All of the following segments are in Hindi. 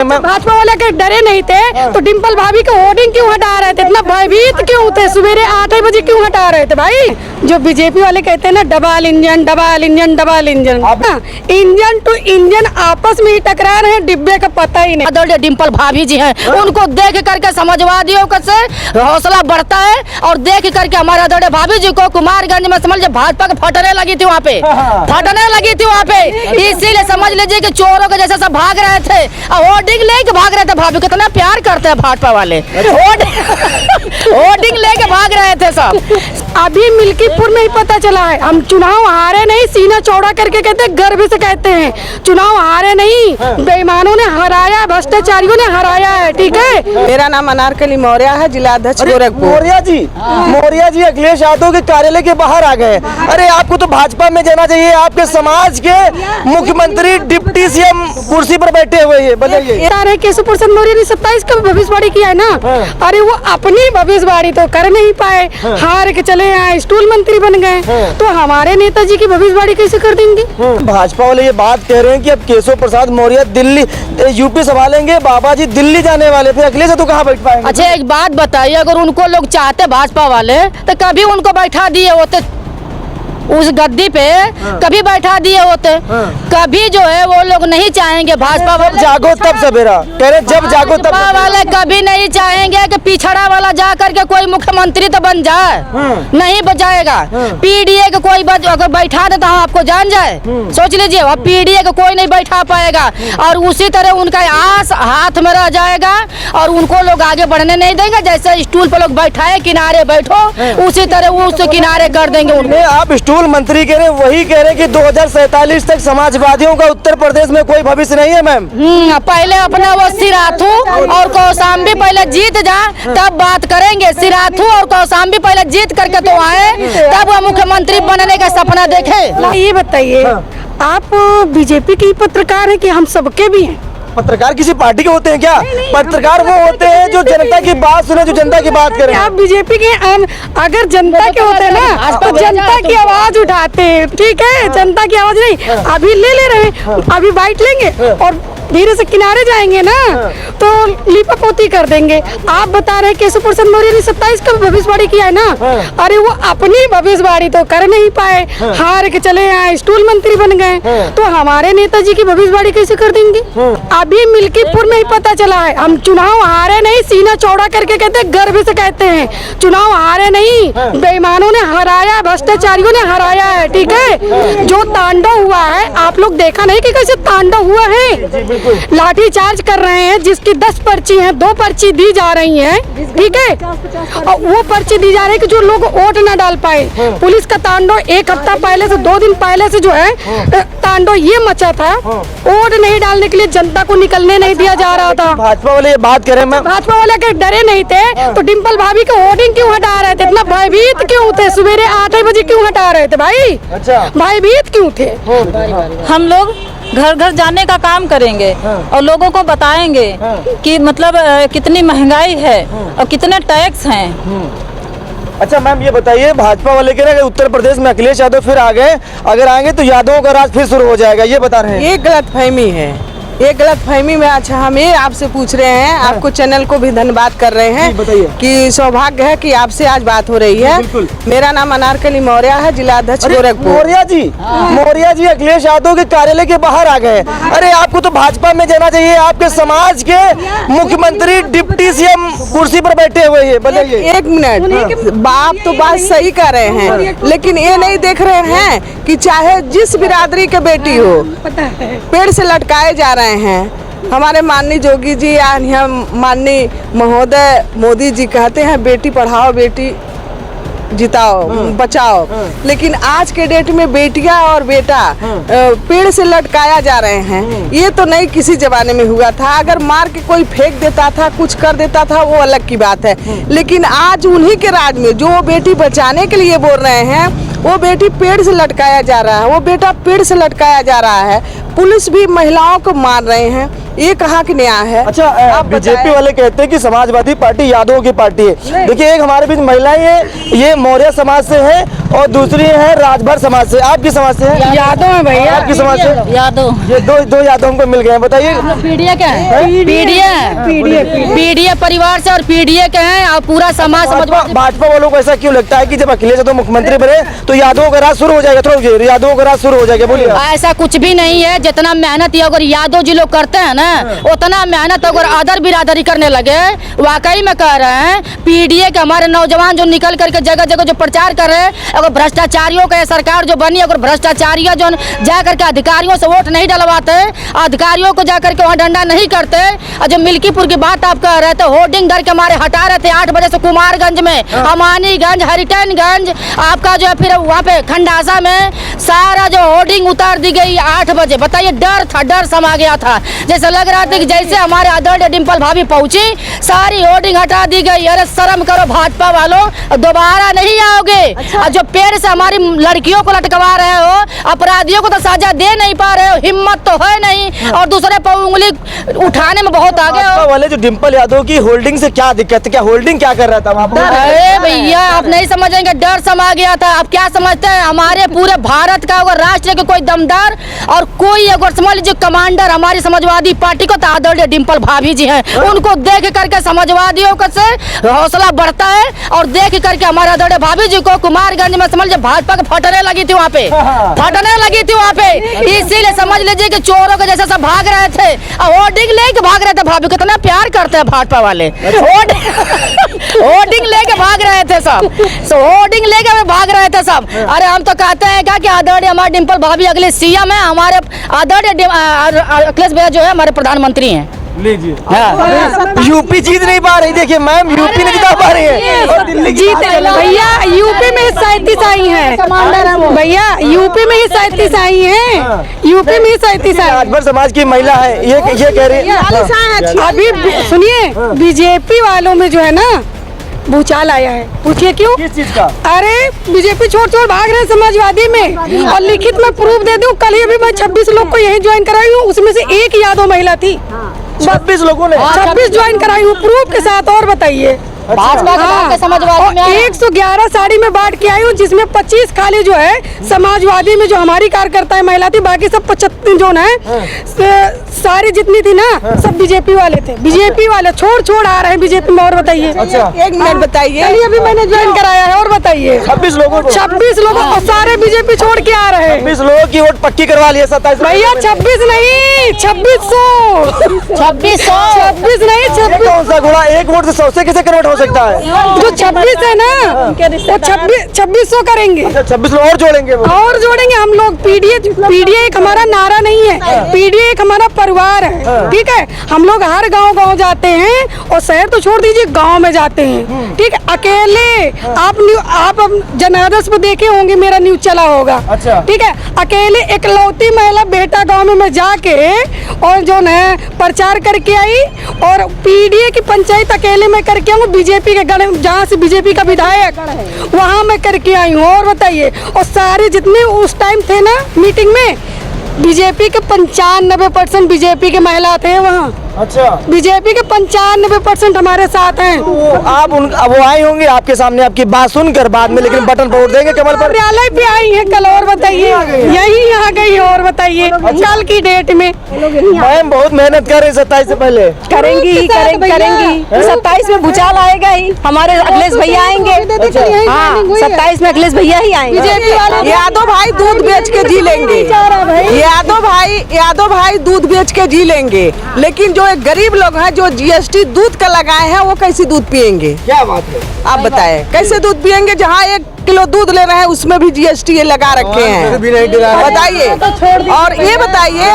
भाजपा वाले के डरे नहीं थे तो डिम्पल भाभी के होर्डिंग क्यों हटा रहे थे? इतना भयभीत क्यों थे? सवेरे 8 बजे क्यों हटा रहे थे भाई? जो बीजेपी वाले कहते हैं ना double engine double engine double engine, engine to engine आपस में ही टकरा रहे हैं, डिब्बे का पता ही नहीं। डिम्पल भाभी जी हैं, उनको देख करके समझवा दियो कैसे हौसला बढ़ता है। और देख करके हमारे आदरणीय भाभी जी को कुमारगंज में समझ भाजपा के फटने लगी थी, वहाँ पे फटने लगी थी वहाँ पे। इसीलिए समझ लीजिए कि चोरों के जैसे सब भाग रहे थे और होर्डिंग लेके भाग रहे थे। भाभी कितना प्यार करते हैं भाजपा वाले, होर्डिंग लेके भाग रहे थे सब। अभी मिल्कीपुर में ही पता चला है, हम चुनाव हारे नहीं, सीना चौड़ा करके कहते हैं, गर्व से कहते हैं चुनाव हारे नहीं, बेईमानों ने हराया, भ्रष्टाचारियों ने हराया है। ठीक है, मेरा नाम अनारकली मौर्य है, जिला अध्यक्ष गोरखपुर। मौर्य जी अखिलेश यादव के कार्यालय के बाहर आ गए। अरे आपको तो भाजपा में जाना चाहिए, आपके समाज के मुख्यमंत्री डिप्टी सीएम कुर्सी पर बैठे हुए हैं। बताइए, केशव प्रसाद मौर्य ने 27 का भविष्यवाणी किया है ना, अरे वो अपनी भविष्यवाणी तो कर नहीं पाए, हार के चले आए, स्टूल मंत्री बन गए, तो हमारे नेताजी की भविष्यवाणी कैसे कर देंगे? भाजपा वाले ये बात कह रहे हैं कि अब केशव प्रसाद मौर्य दिल्ली यूपी संभालेंगे, बाबा जी दिल्ली जाने वाले, फिर अखिलेश तो कहाँ बैठ पाएंगे? अच्छा एक बात बताइए, अगर उनको लोग चाहते भाजपा वाले तो कभी उनको बैठा दिए होते उस गद्दी पे, कभी बैठा दिए होते। कभी जो है वो लोग नहीं चाहेंगे भाजपा वाले, जागो तब सवेरा कह रहे, जब जागो तब वाले कभी नहीं चाहेंगे कि पिछड़ा वाला जा करके कोई मुख्यमंत्री तो बन जाए, नहीं बचाएगा। पीडीए के कोई अगर बैठा दे तो हम आपको जान जाए, सोच लीजिए, अब पीडीए को कोई नहीं बैठा पाएगा और उसी तरह उनका आस हाथ में रह जाएगा और उनको लोग आगे बढ़ने नहीं देंगे। जैसे स्टूल पर लोग बैठाए किनारे बैठो, उसी तरह वो उससे किनारे कर देंगे उनको। आप स्टूल मंत्री कह रहे हैं, वही कह रहे हैं कि 2047 तक समाजवादियों का उत्तर प्रदेश में कोई भविष्य नहीं है। मैम पहले अपना वो सिराथू और कौशाम्बी पहले जीत जा, तब बात करेंगे। सिराथू और कौशाम्बी पहले जीत करके तो आए, तब वो मुख्यमंत्री बनने का सपना देखे। ये बताइए, आप बीजेपी के पत्रकार हैं कि हम सबके भी हैं? पत्रकार किसी पार्टी के होते हैं क्या? पत्रकार वो होते हैं जो जनता की बात सुने, जो जनता की बात करें। आप बीजेपी के अगर जनता के होते हैं ना तो जनता की आवाज उठाते हैं। ठीक है, जनता की आवाज नहीं, अभी ले रहे हैं, अभी बाइट लेंगे और धीरे से किनारे जाएंगे ना तो लिपापोती कर देंगे। आप बता रहे हैं केशव प्रसाद मौर्य ने 27 का भविष्यवाणी किया है ना, अरे वो अपनी भविष्यवाणी तो कर नहीं पाए, हार के चले आए, स्टूल मंत्री बन गए, तो हमारे नेताजी की भविष्यवाणी कैसे कर देंगे? अभी मिल्कीपुर में ही पता चला है, हम चुनाव हारे नहीं, सीना चौड़ा करके कहते हैं, गर्व से कहते हैं चुनाव हारे नहीं, बेईमानों ने हराया, भ्रष्टाचारियों ने हराया है। ठीक है, जो तांडव हुआ है आप लोग देखा नहीं कि कैसे तांडव हुआ है? लाठी चार्ज कर रहे हैं, जिसकी 10 पर्ची हैं, 2 पर्ची दी जा रही हैं। ठीक है, और वो पर्ची दी जा रही है कि जो लोग वोट ना डाल पाए। पुलिस का तांडव 1 हफ्ता पहले से 2 दिन पहले से जो है तांडव ये मचा था, वोट नहीं डालने के लिए जनता को निकलने नहीं दिया जा रहा था। भाजपा वाले ये बात कर रहे हैं, भाजपा वाले के डरे नहीं थे तो डिम्पल भाभी के होर्डिंग क्यों हटा रहे थे? इतना भयभीत क्यों थे? सवेरे 8 बजे क्यों हटा रहे थे भाई? भयभीत क्यों थे? हम लोग घर घर जाने का काम करेंगे और लोगों को बताएंगे कि मतलब कितनी महंगाई है और कितने टैक्स हैं। अच्छा मैम ये बताइए, भाजपा वाले कह रहे हैं उत्तर प्रदेश में अखिलेश यादव फिर आ गए, अगर आएंगे तो यादवों का राज फिर शुरू हो जाएगा, ये बता रहे हैं। ये गलतफहमी है, ये गलतफहमी में। अच्छा हम ये आपसे पूछ रहे हैं, आपको चैनल को भी धन्यवाद कर रहे हैं कि सौभाग्य है कि आपसे आज बात हो रही है। मेरा नाम अनारकली मौर्य है, जिला अध्यक्ष गोरखपुर। मौर्य जी अखिलेश यादव के कार्यालय के बाहर आ गए। अरे आपको तो भाजपा में जाना चाहिए, आपके समाज के मुख्यमंत्री डिप्टी सीएम कुर्सी पर बैठे हुए हैं। बताइए। 1 मिनट, बाप तो बात सही कर रहे हैं, लेकिन ये नहीं देख रहे हैं कि चाहे जिस बिरादरी के बेटी हो, पेड़ से लटकाए जा रहे हैं। हमारे माननीय जोगी जी या माननीय महोदय मोदी जी कहते हैं बेटी पढ़ाओ बेटी जिताओ बचाओ, लेकिन आज के डेट में बेटियां और बेटा पेड़ से लटकाया जा रहे हैं। ये तो नहीं किसी जमाने में हुआ था, अगर मार के कोई फेंक देता था, कुछ कर देता था, वो अलग की बात है। लेकिन आज उन्हीं के राज में जो बेटी बचाने के लिए बोल रहे हैं, वो बेटी पेड़ से लटकाया जा रहा है, वो बेटा पेड़ से लटकाया जा रहा है। पुलिस भी महिलाओं को मार रहे हैं, ये कहाँ की न्याय है? अच्छा बीजेपी वाले कहते हैं कि समाजवादी पार्टी यादवों की पार्टी है। देखिए एक हमारे बीच महिलाएं ये मौर्य समाज से है और दूसरी है राजभर समाज से। आपकी समाज से है? यादव है भैया। आपकी समाज से? यादव। ये दो यादव हमको मिल गए हैं, बताइए। पीडीए के हैं, पीडीए परिवार से और पीडीए के हैं और पूरा समाज भाजपा वालों को ऐसा क्यों लगता है कि जब अखिलेश यादव मुख्यमंत्री बने तो यादवों का राज शुरू हो जाएगा? थोड़ा यादवों का राज शुरू हो जाएगा, बोलिए। ऐसा कुछ भी नहीं है। जितना मेहनत ये अगर यादव जी लोग करते हैं ना, उतना मेहनत अगर अदर बिरादरी करने लगे, वाकई में कह रहे हैं, पीडीए के हमारे नौजवान जो निकल करके जगह जगह जो प्रचार कर रहे हैं, अगर भ्रष्टाचारियों का सरकार जो बनी, अगर भ्रष्टाचारियों जो जा करके अधिकारियों से वोट नहीं डलवाते, अधिकारियों को जा करके वहाँ डंडा नहीं करते, और जो मिल्कीपुर की बात आप कह रहे थे, होर्डिंग डर के हमारे हटा रहे थे 8 बजे से कुमारगंज में, अमानीगंज, हरिटनगंज, आपका जो है फिर वहाँ पे खंडासा में सारा जो होर्डिंग उतार दी गई 8 बजे। बताइए, डर था, डर समा गया था। जैसे लग रहा था कि जैसे हमारे आदरणीय डिम्पल भाभी पहुंची, सारी होर्डिंग हटा दी गई। अरे शर्म करो भाजपा वालों, दोबारा नहीं आओगे। और जो पेड़ से हमारी लड़कियों को लटकवा रहे हो, अपराधियों को तो सजा दे नहीं पा रहे हो, हिम्मत तो है नहीं, और दूसरे पर उंगली उठाने में बहुत आगे हो। वाले जो डिम्पल यादव की होल्डिंग से क्या दिक्कत है? क्या होल्डिंग क्या कर रहा था वहाँ पर? अरे भैया, आप नहीं समझेंगे, डर समा गया था। आप क्या समझते हैं, हमारे पूरे भारत का अगर राष्ट्र के कोई दमदार और कोई अगर समझ लीजिए कमांडर हमारी समाजवादी पार्टी को, तो आदरणीय डिम्पल भाभी जी हैं। उनको देख करके समाजवादियों का से हौसला बढ़ता है, और देख करके हमारे आदरणीय भाभी जी को कुमारगंज में समझ लीजिए भाजपा के फटने लगी थी, वहाँ पे फटने लगी थी वहाँ पे। इसीलिए समझ लीजिए कि चोरों के जैसे सब भाग रहे थे, होर्डिंग लेके भाग रहे थे। भाभी कितना प्यार करते हैं भाजपा वाले, होर्डिंग लेके भाग रहे थे सब, होर्डिंग लेके भाग रहे थे सब। अरे हम तो कहते हैं क्या कि आदरणीय हमारे डिम्पल भाभी अगले सीएम है, हमारे आदरणीय अखिलेश भैया जो है हमारे प्रधानमंत्री हैं। लीजिए। यूपी जीत नहीं पा रही, देखिए मैम, यूपी नहीं जिता पा रही है और दिल्ली जीत भैया, यूपी में 37 आई हैं भैया, यूपी में ही 37 आई हैं, यूपी में ही 37 आई। राजभर समाज की महिला है, ये कह रही है। अभी सुनिए, बीजेपी वालों में जो है ना भूचाल आया है। पूछिए क्यों? किस चीज का? अरे बीजेपी छोड़ भाग रहे हैं समाजवादी में, और लिखित में प्रूफ दे दूं, कल ही अभी मैं 26 लोग को यही ज्वाइन कराई हूँ, उसमें से एक यादव महिला थी। 26 लोगों ने 26 ज्वाइन कराई हूँ प्रूफ के साथ। और बताइए, भाजपा के समाजवादी में 111 साड़ी में बांट के आई हूँ, जिसमें 25 खाली जो है समाजवादी में जो हमारी कार्यकर्ता है महिला थी, बाकी सब 75 जो है सारी जितनी थी ना सब बीजेपी वाले थे। बीजेपी वाले छोड़ आ रहे हैं बीजेपी में। और बताइए, एक मिनट बताइए, अभी मैंने ज्वाइन कराया है। और बताइए, 26 लोगों को 26 लोगों को सारे बीजेपी छोड़ के आ रहे हैं। 26 लोगों की वोट पक्की करवा लिया। 27 भैया 26 नहीं, 2600 26 नहीं, 26 कौन सा घोड़ा? एक वोट से 100 से कैसे कन्वर्ट हो सकता है? जो 26 है ना, वो 2600 करेंगे। अच्छा, 26 लोग और जोड़ेंगे वो। और जोड़ेंगे हम लोग। पीडीए एक हमारा नारा नहीं है, पीडीए एक हमारा परिवार है, ठीक है। हम लोग हर गांव जाते हैं, और शहर तो छोड़ दीजिए, गांव में जाते हैं, ठीक है। अकेले आप जनादेश में देखे होंगे, मेरा न्यूज चला होगा, अच्छा, ठीक है। अकेले एकलौती महिला बेटा गांव में मैं जाके और जो है प्रचार करके आई, और पीडीए की पंचायत अकेले में करके आऊँ, बीजेपी के गढ़ जहाँ से बीजेपी का विधायक वहाँ मैं करके आई हूँ। और बताइए, और सारे जितने उस टाइम थे ना मीटिंग में, बीजेपी के 95% बीजेपी के महिला थे वहाँ। अच्छा, बीजेपी के 95% हमारे साथ हैं। आप वो आई होंगे आपके सामने, आपकी बात सुनकर बाद में, लेकिन बटन पर वोट देंगे कमल पर। कार्यालय पे आई है कल। और बताइए, यही यहाँ गई। और बताइए, कल की डेट में मैम बहुत मेहनत कर रही 27 से पहले। करेंगी 27 में भूचाल आएगा ही, हमारे अखिलेश भैया आएंगे। 27 में अखिलेश भैया ही आएंगे। यादव भाई दूध बेच के जी लेंगे, यादव भाई दूध बेच के जी लेंगे, लेकिन जो एक गरीब लोग हैं जो जीएसटी दूध का लगाए हैं, वो कैसे दूध पियेंगे? क्या बात है, आप बताएं, कैसे दूध पियेंगे? जहाँ 1 किलो दूध ले रहे हैं उसमें भी जीएसटी ये लगा रखे हैं, बताइए। और ये बताइए,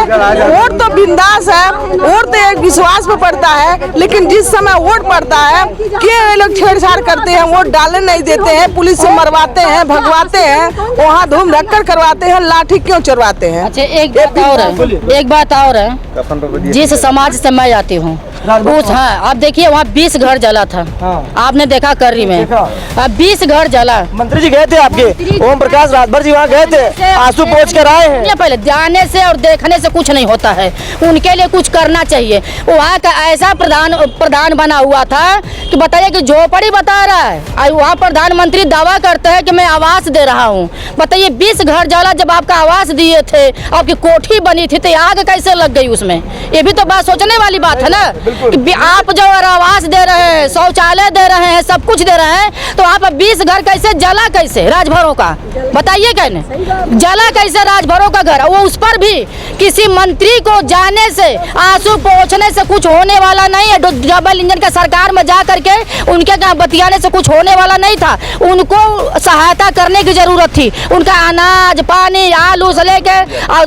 वोट तो बिंदास है, वोट तो एक विश्वास में पड़ता है, लेकिन जिस समय वोट पड़ता है क्यों ये लोग छेड़छाड़ करते हैं, वोट डालने नहीं देते हैं, पुलिस से मरवाते हैं, भगवाते हैं, वहाँ धूम धक्कर करवाते हैं, लाठी क्यों चढ़वाते हैं? अच्छा, एक बात और है, जिस समाज से मैं आती हूँ राजभर? उस हाँ आप देखिए वहाँ 20 घर जला था। हाँ। आपने देखा कर्री में देखा। 20 घर जला। मंत्री जी गए थे आपके, ओम प्रकाश राजभर जी वहाँ गए थे, आंसू पोंछ कर आए हैं। ये पहले जाने से और देखने से कुछ नहीं होता है, उनके लिए कुछ करना चाहिए। वहाँ का ऐसा प्रधान बना हुआ था कि बताइए कि झोपड़ी बता रहा है, और वहाँ प्रधानमंत्री दावा करते हैं कि मैं आवास दे रहा हूँ। बताइए 20 घर जला, जब आपका आवास दिए थे, आपकी कोठी बनी थी, तो आग कैसे लग गई उसमें? ये भी तो बात सोचने वाली बात है ना कि आप जो आवास दे रहे हैं, शौचालय दे रहे हैं, सब कुछ दे रहे हैं, तो आप 20 घर कैसे जला? कैसे राजभरों का बताइए, कहने जला कैसे राजभरों का घर? वो उस पर भी किसी मंत्री को जाने से, आंसू पोंछने से कुछ होने वाला नहीं है। डबल इंजन के सरकार में जा करके उनके बतियाने से कुछ होने वाला नहीं था। उनको सहायता करने की जरूरत थी। उनका अनाज पानी, आलू से लेके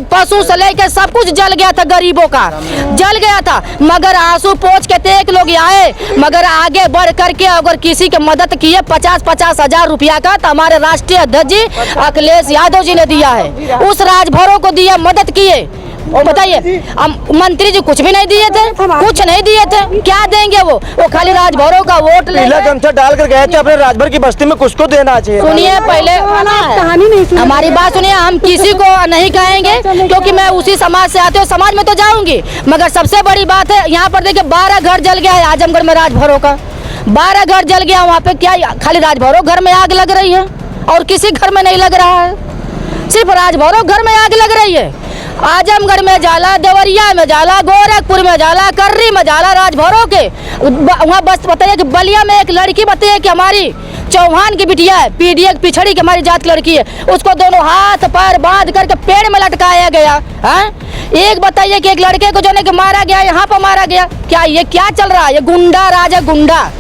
पशु से लेके सब कुछ जल गया था, गरीबों का जल गया था। मगर आंसू पोंछ के तो एक लोग आए, मगर आगे बढ़ करके अगर किसी की मदद किए 50-50 हजार रुपया का, तो हमारे राष्ट्रीय अध्यक्ष जी अखिलेश यादव जी ने दिया है, उस राजभरों को दिया, मदद किए। वो बताइए मंत्री जी कुछ भी नहीं दिए थे, कुछ नहीं दिए थे, क्या देंगे? वो खाली राजभरों का वोट ले पीला गमछा डाल कर गए थे अपने राजभर की बस्ती में, कुछ तो देना चाहिए। सुनिए पहले कहानी नहीं सुनी। हमारी बात सुनिए, हम किसी को नहीं कहेंगे क्योंकि मैं उसी समाज से आती हूँ, समाज में तो जाऊंगी। मगर सबसे बड़ी बात है यहाँ पर देखिए 12 घर जल गया है आजमगढ़ में राजभरों का, 12 घर जल गया। वहाँ पे क्या खाली राजभरों घर में आग लग रही है और किसी घर में नहीं लग रहा है? सिर्फ राजभरों घर में आग लग रही है। आजमगढ़ में जाला, देवरिया में जाला, गोरखपुर में जाला, कर्री में जाला, राजभरों के वहाँ बस बताइए कि बलिया में एक लड़की बताइए कि हमारी चौहान की बिटिया है, पीडीए पिछड़ी की हमारी जात की लड़की है, उसको दोनों हाथ पैर बांध करके पेड़ में लटकाया गया है। एक बताइए कि एक लड़के को जो है कि मारा गया, यहाँ पर मारा गया। क्या ये क्या चल रहा है? ये गुंडा राज है, गुंडा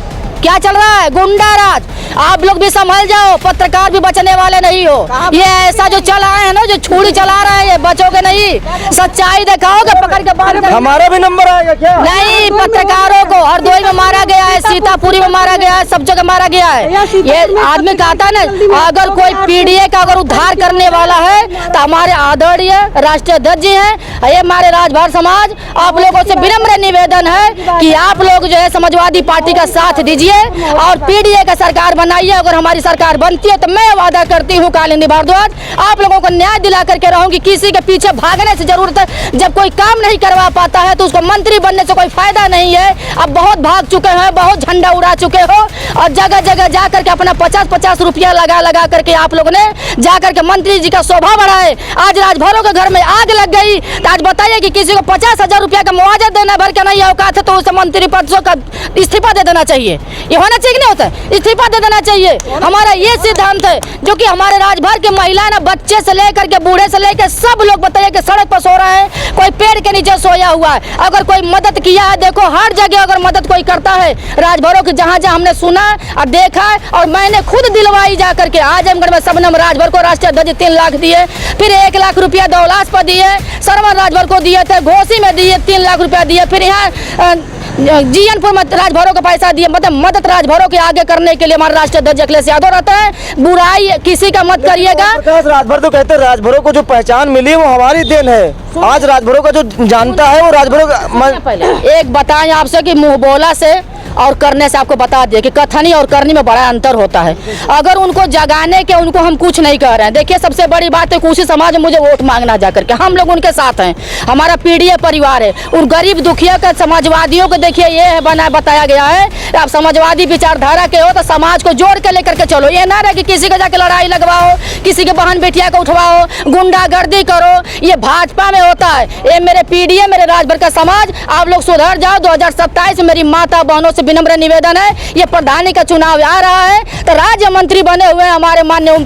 क्या चल रहा है? गुंडा राज। आप लोग भी संभल जाओ, पत्रकार भी बचने वाले नहीं हो। ये ऐसा जो चला है ना, जो छुरी चला रहा है, ये बचोगे नहीं। सच्चाई दिखाओगे पकड़ के बाहर। हमारा भी नंबर आएगा क्या? नहीं, पत्रकारों को हरदोई में मारा गया है, सीतापुरी में मारा गया है, सब जगह मारा गया है। ये आदमी कहता ना, अगर कोई पीडीए का अगर उद्धार करने वाला है तो हमारे आदरणीय राष्ट्रीय अध्यक्ष जी हैं, ये हमारे राजभर समाज। आप लोगों से विनम्र निवेदन है कि आप लोग जो है समाजवादी पार्टी का साथ दीजिए और पीडीए का सरकार बनाइए। अगर हमारी सरकार बनती है तो मैं वादा करती हूँ कालिंदी भारद्वाज, आप लोगों को न्याय दिला करके रहूंगी। किसी के पीछे भागने से जरूरत है, जब कोई काम नहीं करवा पाता है तो उसको मंत्री बनने से कोई फायदा नहीं है। अब बहुत भाग चुके हैं, बहुत झंडा उड़ा चुके हो और जगह जगह जा करके अपना 50-50 रुपया लगा करके आप लोगों ने जा करके मंत्री जी का शोभा बढ़ाए। आज राजभरों के घर में आग लग गई तो आज बताइए कि किसी को 50,000 रुपया का मुआवजा देना भर के नहीं औकात है तो उसे मंत्री पद का इस्तीफा दे देना चाहिए। ये होना चाहिए कि नहीं होता है? इस्तीफा दे देना चाहिए। हमारा ये सिद्धांत है जो कि हमारे राजभर के महिला ना, बच्चे से लेकर के बूढ़े से लेकर सब लोग बताइए कि सड़क पर सो रहे हैं, कोई पेड़ के नीचे सोया हुआ है। अगर कोई मदद किया है, देखो हर जगह अगर मदद कोई करता है राजभरों की, जहाँ जहाँ हमने सुना और देखा और मैंने खुद दिलवाई जा करके। आजमगढ़ में सबनम राजभर को राष्ट्रीय अध्यक्ष 3 लाख दिए, फिर 1 लाख रुपया दौलास पर दिए, सरवन राजभर को दिए थे, घोसी में दिए 3 लाख रुपया दिए, फिर यहाँ जीएनपुर में राजभरों को पैसा दिए। मतलब मदद राजभरों के आगे करने के लिए हमारे राष्ट्रीय अध्यक्ष अखिलेश यादव रहता है। बुराई किसी का मत करिएगा। प्रकाश राजभर तो कहते हैं राजभरों को जो पहचान मिली वो हमारी देन है। आज राजभरों का जो जानता है वो राजभरों का पहले एक बताएं आपसे कि मुंह बोला से और करने से आपको बता दिए कि कथनी और करनी में बड़ा अंतर होता है। अगर उनको जगाने के उनको हम कुछ नहीं कह रहे हैं। देखिए सबसे बड़ी बात है उसी समाज में मुझे वोट मांगना जा करके, हम लोग उनके साथ हैं। हमारा पीडीए परिवार है। उन गरीब दुखिया का समाजवादियों को देखिए ये है बताया गया है, आप समाजवादी विचारधारा के हो तो समाज को जोड़ के लेकर के चलो। ये ना रहे कि किसी के जाके लड़ाई लगवाओ, किसी के बहन बेटिया को उठवाओ, गुंडागर्दी करो। ये भाजपा में होता है। ये मेरे पीडीए मेरे राजभर का समाज, आप लोग सुधर जाओ। 2027 मेरी माता बहनों से विनम्र निवेदन है, ये प्रधानी का चुनाव आ रहा है तो राज्य मंत्री बने हुए हैं हमारे माननीय ओम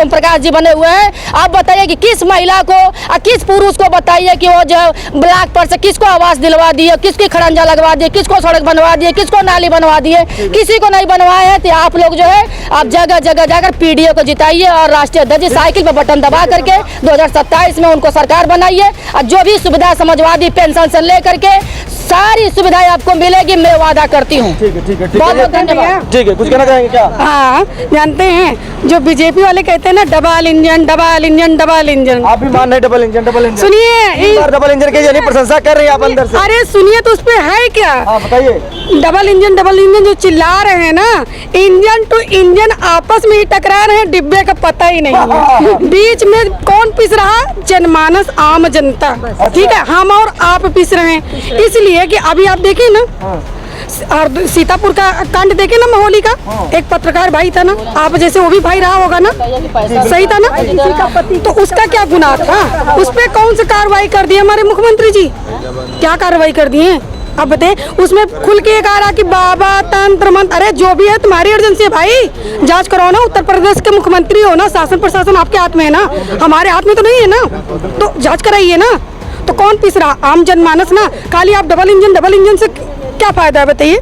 प्रकाश जी बने हुए हैं। आप बताइए कि किस महिला को और किस पुरुष को बताइए कि वो जो ब्लॉक पर से किसको आवास दिलवा दिए, किसकी खड़ंजा लगवा दिए, किसको सड़क बनवा दिए, किसको नाली बनवा दिए, किसी को नहीं बनवाए हैं। तो आप लोग जो है आप जगह जगह जाकर पीडीए को जिताइए और राष्ट्रीय अध्यक्ष साइकिल पर बटन दबा करके 2027 में उनको सरकार बनाइए और जो भी सुविधा समाजवादी पेंशन से लेकर के सारी सुविधाएं आपको मिलेगी, मैं वादा करती हूँ। ठीक है ठीक है ठीक बहुत बहुत है धन्यवाद। ठीक है, कुछ कहना चाहेंगे क्या? हाँ, जानते हैं जो बीजेपी वाले कहते हैं ना, double engine double engine double engine. आप भी मान रहे डबल इंजन सुनिए, डबल इंजन की यानी प्रशंसा कर रही हैं आप अंदर से? अरे सुनिए तो उस पे है क्या? हाँ बताइए। डबल इंजन जो चिल्ला रहे हैं ना, इंजन टू इंजन आपस में ही टकरा रहे हैं, डिब्बे का पता ही नहीं है। बीच में कौन पिस रहा? जनमानस, आम जनता। ठीक है, हम और आप पिस रहे हैं। इसलिए कि अभी आप देखिए ना, और सीतापुर का कांड देखे ना, मोहाली का एक पत्रकार भाई था ना, आप जैसे वो भी भाई रहा होगा ना, सही था ना? तो उसका क्या गुनाह था? उस पे कौन सी कार्रवाई कर दी हमारे मुख्यमंत्री जी? क्या कार्रवाई कर दी है? अब बताए, उसमें खुल के एक आ रहा कि बाबा तंत्र मंत्र, अरे जो भी है तुम्हारी एजेंसी है भाई, जांच करो ना। उत्तर प्रदेश के मुख्यमंत्री हो ना, शासन प्रशासन आपके हाथ में है ना, हमारे हाथ में तो नहीं है ना, तो जांच कराइए ना। तो कौन पिस रहा? आम जनमानस ना। खाली आप डबल इंजन से क्या फायदा है बताइए?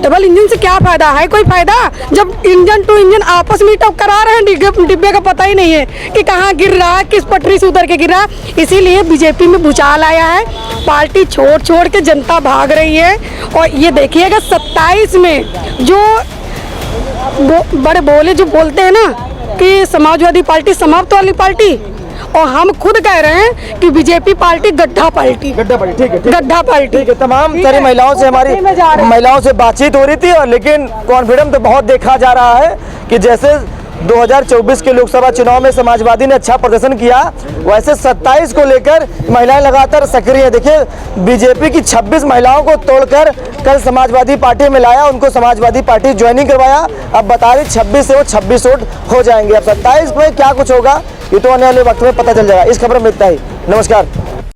डबल इंजन से क्या फायदा है? कोई फायदा? जब इंजन टू इंजन आपस में टकरा रहे हैं, डिब्बे का पता ही नहीं है कि कहाँ गिर रहा है, किस पटरी से उतर के गिर रहा है। इसीलिए बीजेपी में भूचाल आया है, पार्टी छोड़ के जनता भाग रही है। और ये देखिएगा 27 में जो बड़े बोले जो बोलते हैं ना कि समाजवादी पार्टी समाप्त वाली पार्टी, और हम खुद कह रहे हैं कि बीजेपी पार्टी गड्ढा पार्टी। गड्ढा पार्टी, ठीक है गड्ढा पार्टी। ठीक है। तमाम सारी महिलाओं से हमारी महिलाओं से बातचीत हो रही थी, और लेकिन कॉन्फिडेंस तो बहुत देखा जा रहा है कि जैसे 2024 के लोकसभा चुनाव में समाजवादी ने अच्छा प्रदर्शन किया, वैसे 27 को लेकर महिलाएं लगातार सक्रिय हैं। देखिए, बीजेपी की 26 महिलाओं को तोड़कर कल समाजवादी पार्टी में लाया, उनको समाजवादी पार्टी ज्वाइनिंग करवाया। अब बता रही 26 से वो 26 वोट हो जाएंगे। अब 27 में क्या कुछ होगा ये तो आने वाले वक्त में पता चल जाएगा। इस खबर में इतना ही। नमस्कार।